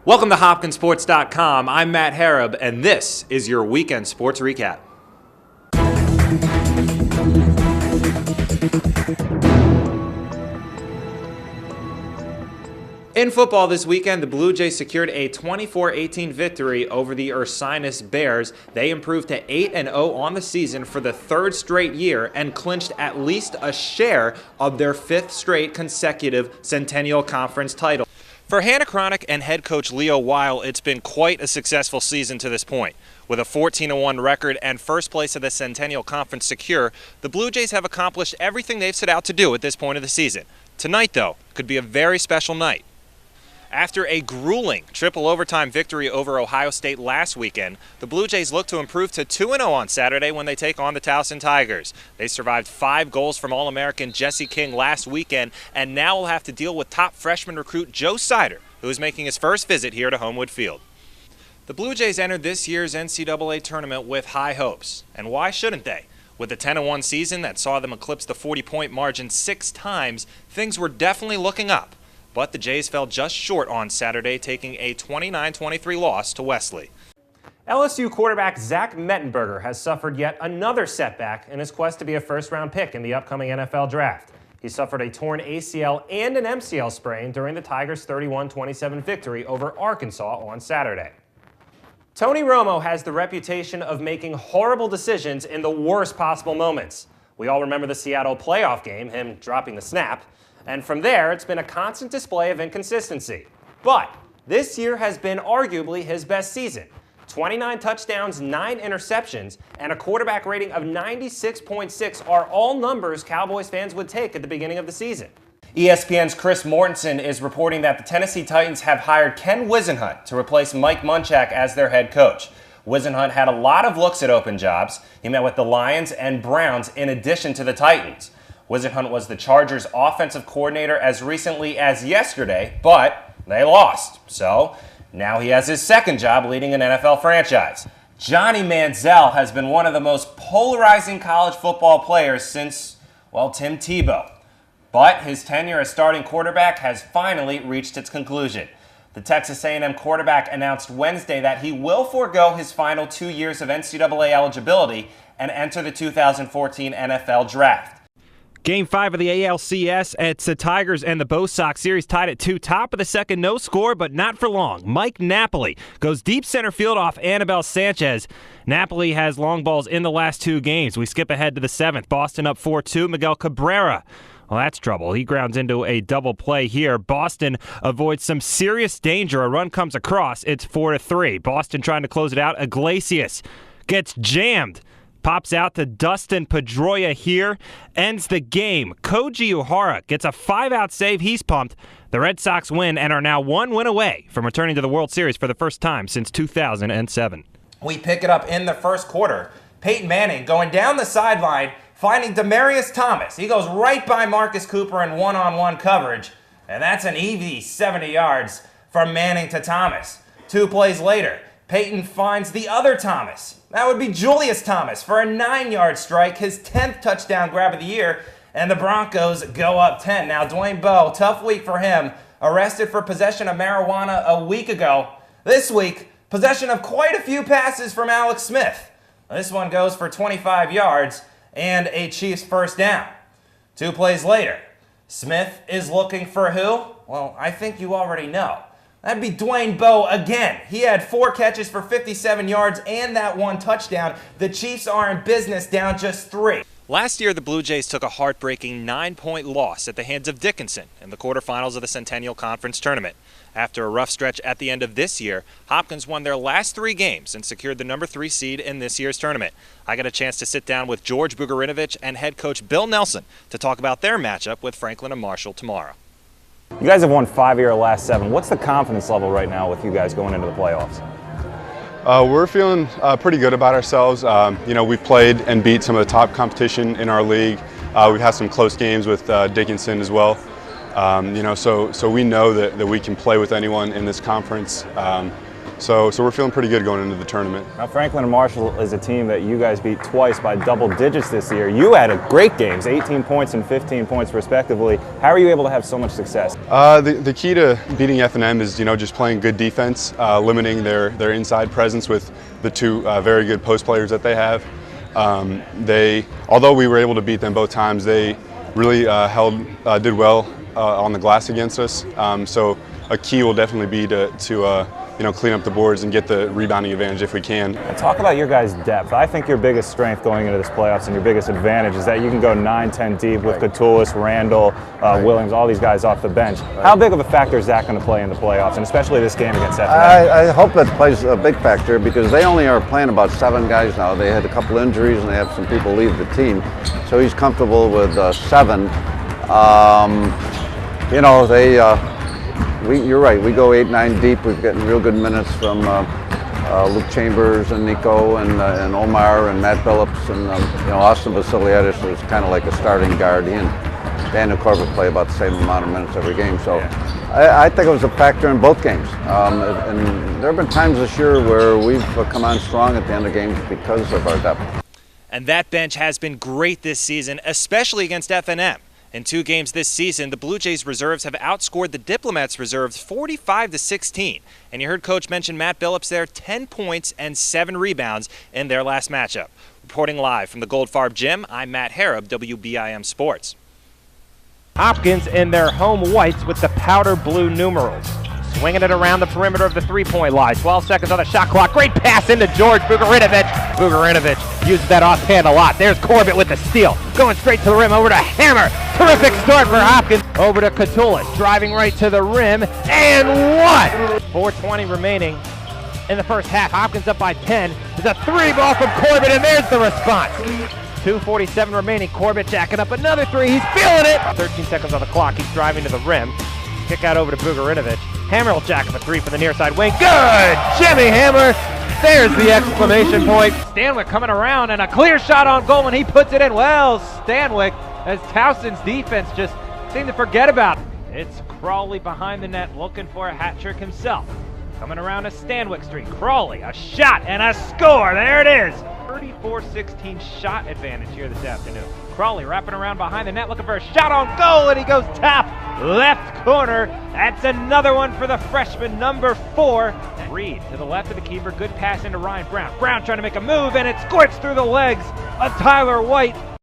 Welcome to HopkinsSports.com. I'm Matt Harab, and this is your weekend sports recap. In football this weekend, the Blue Jays secured a 24-18 victory over the Ursinus Bears. They improved to 8-0 on the season for the third straight year and clinched at least a share of their fifth straight consecutive Centennial Conference title. For Hannah Chronic and head coach Leo Weil, it's been quite a successful season to this point. With a 14-1 record and first place of the Centennial Conference secure, the Blue Jays have accomplished everything they've set out to do at this point of the season. Tonight, though, could be a very special night. After a grueling triple overtime victory over Ohio State last weekend, the Blue Jays look to improve to 2-0 on Saturday when they take on the Towson Tigers. They survived 5 goals from All-American Jesse King last weekend and now will have to deal with top freshman recruit Joe Sider, who is making his first visit here to Homewood Field. The Blue Jays entered this year's NCAA tournament with high hopes, and why shouldn't they? With a 10-1 season that saw them eclipse the 40-point margin 6 times, things were definitely looking up. But the Jays fell just short on Saturday, taking a 29-23 loss to Wesley. LSU quarterback Zach Mettenberger has suffered yet another setback in his quest to be a first-round pick in the upcoming NFL draft. He suffered a torn ACL and an MCL sprain during the Tigers' 31-27 victory over Arkansas on Saturday. Tony Romo has the reputation of making horrible decisions in the worst possible moments. We all remember the Seattle playoff game, him dropping the snap. And from there, it's been a constant display of inconsistency. But this year has been arguably his best season. 29 touchdowns, 9 interceptions, and a quarterback rating of 96.6 are all numbers Cowboys fans would take at the beginning of the season. ESPN's Chris Mortensen is reporting that the Tennessee Titans have hired Ken Whisenhunt to replace Mike Munchak as their head coach. Whisenhunt had a lot of looks at open jobs. He met with the Lions and Browns in addition to the Titans. Whisenhunt was the Chargers' offensive coordinator as recently as yesterday, but they lost. So now he has his second job leading an NFL franchise. Johnny Manziel has been one of the most polarizing college football players since, well, Tim Tebow. But his tenure as starting quarterback has finally reached its conclusion. The Texas A&M quarterback announced Wednesday that he will forego his final 2 years of NCAA eligibility and enter the 2014 NFL Draft. Game 5 of the ALCS, it's the Tigers and the Bo Sox series tied at 2. Top of the second, no score, but not for long. Mike Napoli goes deep center field off Anibal Sanchez. Napoli has long balls in the last 2 games. We skip ahead to the 7th. Boston up 4-2. Miguel Cabrera. Well, that's trouble. He grounds into a double play here. Boston avoids some serious danger. A run comes across. It's 4-3. Boston trying to close it out. Iglesias gets jammed. Pops out to Dustin Pedroia here, ends the game. Koji Uhara gets a 5-out save. He's pumped. The Red Sox win and are now 1 win away from returning to the World Series for the first time since 2007. We pick it up in the first quarter. Peyton Manning going down the sideline, finding Demaryius Thomas. He goes right by Marcus Cooper in one-on-one coverage, and that's an easy 70 yards from Manning to Thomas. 2 plays later, Peyton finds the other Thomas. That would be Julius Thomas for a 9-yard strike, his 10th touchdown grab of the year, and the Broncos go up 10. Now, Dwayne Bowe, tough week for him, arrested for possession of marijuana a week ago. This week, possession of quite a few passes from Alex Smith. This one goes for 25 yards and a Chiefs first down. 2 plays later, Smith is looking for who? Well, I think you already know. That'd be Dwayne Bowe again. He had 4 catches for 57 yards and that 1 touchdown. The Chiefs are in business down just 3. Last year, the Blue Jays took a heartbreaking 9-point loss at the hands of Dickinson in the quarterfinals of the Centennial Conference Tournament. After a rough stretch at the end of this year, Hopkins won their last 3 games and secured the number 3 seed in this year's tournament. I got a chance to sit down with George Bugarinovich and head coach Bill Nelson to talk about their matchup with Franklin and Marshall tomorrow. You guys have won 5 of your last 7. What's the confidence level right now with you guys going into the playoffs? We're feeling pretty good about ourselves. We've played and beat some of the top competition in our league. We've had some close games with Dickinson as well. So we know that we can play with anyone in this conference. So we're feeling pretty good going into the tournament. Now, Franklin and Marshall is a team that you guys beat twice by double digits this year. You had great games, 18 points and 15 points respectively. How are you able to have so much success? The key to beating F&M is, just playing good defense, limiting their inside presence with the two very good post players that they have. Although we were able to beat them both times, they really did well on the glass against us. So a key will definitely be to clean up the boards and get the rebounding advantage if we can. Talk about your guys' depth. I think your biggest strength going into this playoffs and your biggest advantage is that you can go 9-10 deep with Catullus, Randall, Williams, all these guys off the bench. How big of a factor is that going to play in the playoffs, and especially this game against F&M? I hope it plays a big factor because they only are playing about 7 guys now. They had a couple injuries and they have some people leave the team. So he's comfortable with 7. You're right. We go 8-9 deep. We've gotten real good minutes from Luke Chambers and Nico and Omar and Matt Billups and Austin Vasiliadis was kind of like a starting guard. He and Daniel Corbett play about the same amount of minutes every game. So I think it was a factor in both games. And there have been times this year where we've come on strong at the end of games because of our depth. And that bench has been great this season, especially against F&M. In 2 games this season, the Blue Jays reserves have outscored the Diplomats reserves 45-16. And you heard Coach mention Matt Billups there, 10 points and 7 rebounds in their last matchup. Reporting live from the Goldfarb Gym, I'm Matt Harab, WBIM Sports. Hopkins in their home whites with the powder blue numerals. Swinging it around the perimeter of the three-point line. 12 seconds on the shot clock. Great pass into George Bugarinovich. Bugarinovich uses that offhand a lot. There's Corbett with the steal. Going straight to the rim over to Hammer. Terrific start for Hopkins. Over to Catullus. Driving right to the rim. And one! 4:20 remaining in the first half. Hopkins up by 10. There's a 3 ball from Corbett, and there's the response. 2:47 remaining. Corbett jacking up another 3. He's feeling it. 13 seconds on the clock. He's driving to the rim. Kick out over to Bugarinovich. Hammer will jack up a 3 from the near side wing. Good! Jimmy Hammer! There's the exclamation point. Stanwyck coming around and a clear shot on goal and he puts it in. Well, Stanwyck, as Towson's defense just seemed to forget about it. It's Crawley behind the net looking for a hat trick himself. Coming around to Stanwyck Street. Crawley, a shot and a score. There it is. 34-16 shot advantage here this afternoon. Crawley wrapping around behind the net looking for a shot on goal and he goes tap left corner. That's another one for the freshman, number 4. Reed to the left of the keeper. Good pass into Ryan Brown. Brown trying to make a move and it squirts through the legs of Tyler White.